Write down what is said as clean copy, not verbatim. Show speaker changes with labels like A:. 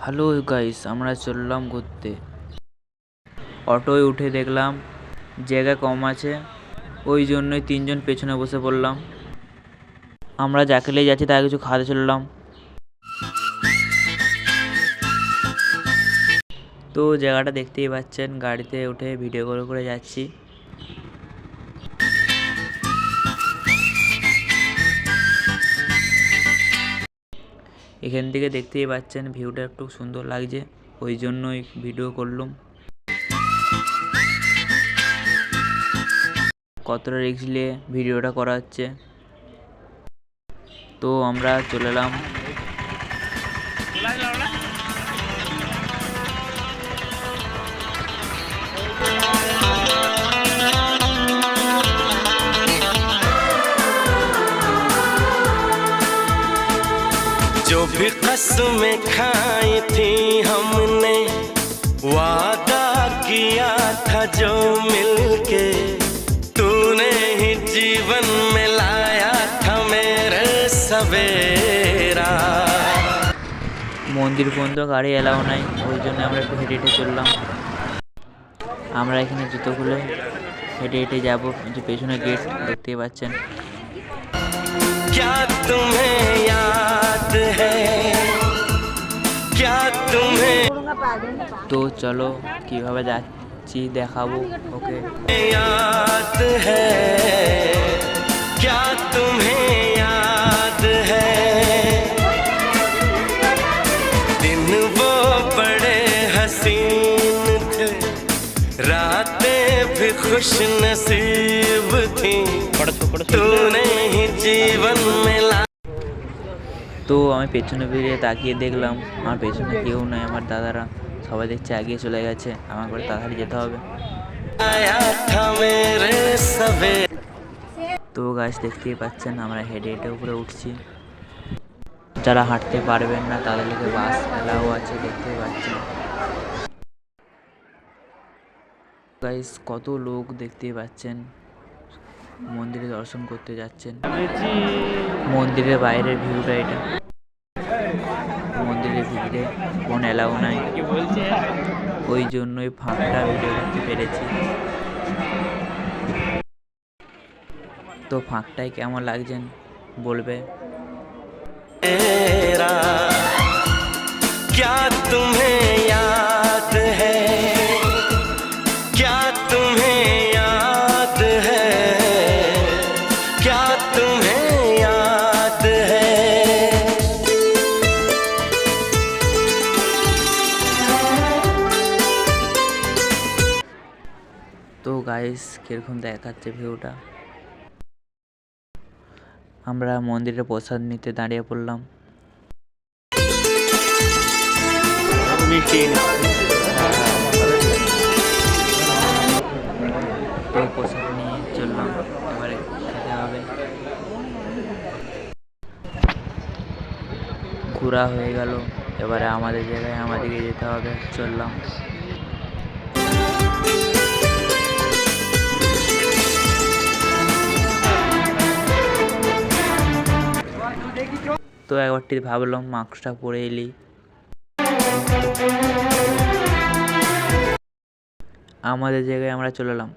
A: Hello guys, আমরা চললাম ঘুরতে। অটোয় উঠে দেখলাম জায়গা কম আছে, ওই জন্যই তিনজন পেছনে বসে পড়লাম। আমরা যাকে নিয়ে যাচ্ছি তাকে কিছু খাওয়াতে চললাম। তো জায়গাটা দেখতেই পাচ্ছেন, গাড়িতে উঠে ভিডিও করে করে যাচ্ছি। এখান থেকে দেখতেই পাচ্ছেন ভিউটা একটু সুন্দর লাগছে, ওই জন্যই ভিডিও করলাম। কতটা রিস্ক নিয়ে ভিডিওটা করা হচ্ছে। তো আমরা চলে এলাম।
B: जो भी कसमें खाई थी हमने, वादा किया था जो मिलके, तूने ही जीवन में लाया था मेरे सवेरा।
A: মন্দির পর্যন্ত গাড়ি এলাও নাই, ওই জন্য আমরা একটু হেঁটে হেঁটে চললাম। আমরা এখানে জুতো খুলে হেঁটে হেঁটে যাবো, যে পেছনে গেট দেখতেই পাচ্ছেন।
B: क्या तुम्हें याद है, क्या तुम्हें
A: তো চলো কিভাবে যাচ্ছি দেখাবো। ওকে,
B: याद है, क्या तुम्हें याद है, दिन वो बड़े हसीन थे, रातें भी खुश नसीब थी, तूने ही जीवन में ला।
A: তো আমি পেছনে ফিরে তাকিয়ে দেখলাম আমার পেছনে কেউ নাই, আমার দাদারা সবাই দেখছে এগিয়ে চলে গেছে, আমার করে তাড়াতাড়ি যেতে হবে।
B: आया था मेरे सवेरे।
A: তো গাছ দেখতেই পাচ্ছেন আমরা হেঁটে হেঁটে উপরে উঠছি। যারা হাঁটতে পারবেন না তাদেরকে বাস এলাও আছে, দেখতেই পাচ্ছেন। গাইস কত লোক দেখতেই পাচ্ছেন, মন্দিরে দর্শন করতে যাচ্ছেন। মন্দিরের বাইরের ভিউটা এটা। মন্দিরের ভিতরে ফোন এলাও নাই, ওই জন্যই ফাঁকটা ভিডিও করতে পেরেছি। তো ফাঁকটাই কেমন লাগছেন বলবে।
B: क्या तुम्हें याद है, क्या तुम्हें याद है, क्या तुम्हें याद है।
A: তো গাইস কিরকম দেখাচ্ছে ভিউটা। আমরা মন্দিরে প্রসাদ নিতে দাঁড়িয়ে পড়লাম। তো প্রসাদ নিয়ে চললাম, এবারে খেতে হবে। ঘোরা হয়ে গেল, এবারে আমাদের জায়গায় আমাদেরকে যেতে হবে, চললাম। তো একবারটি ভাবলাম মাস্কটা পরে এলি। আমাদের জায়গায় আমরা চলে এলাম।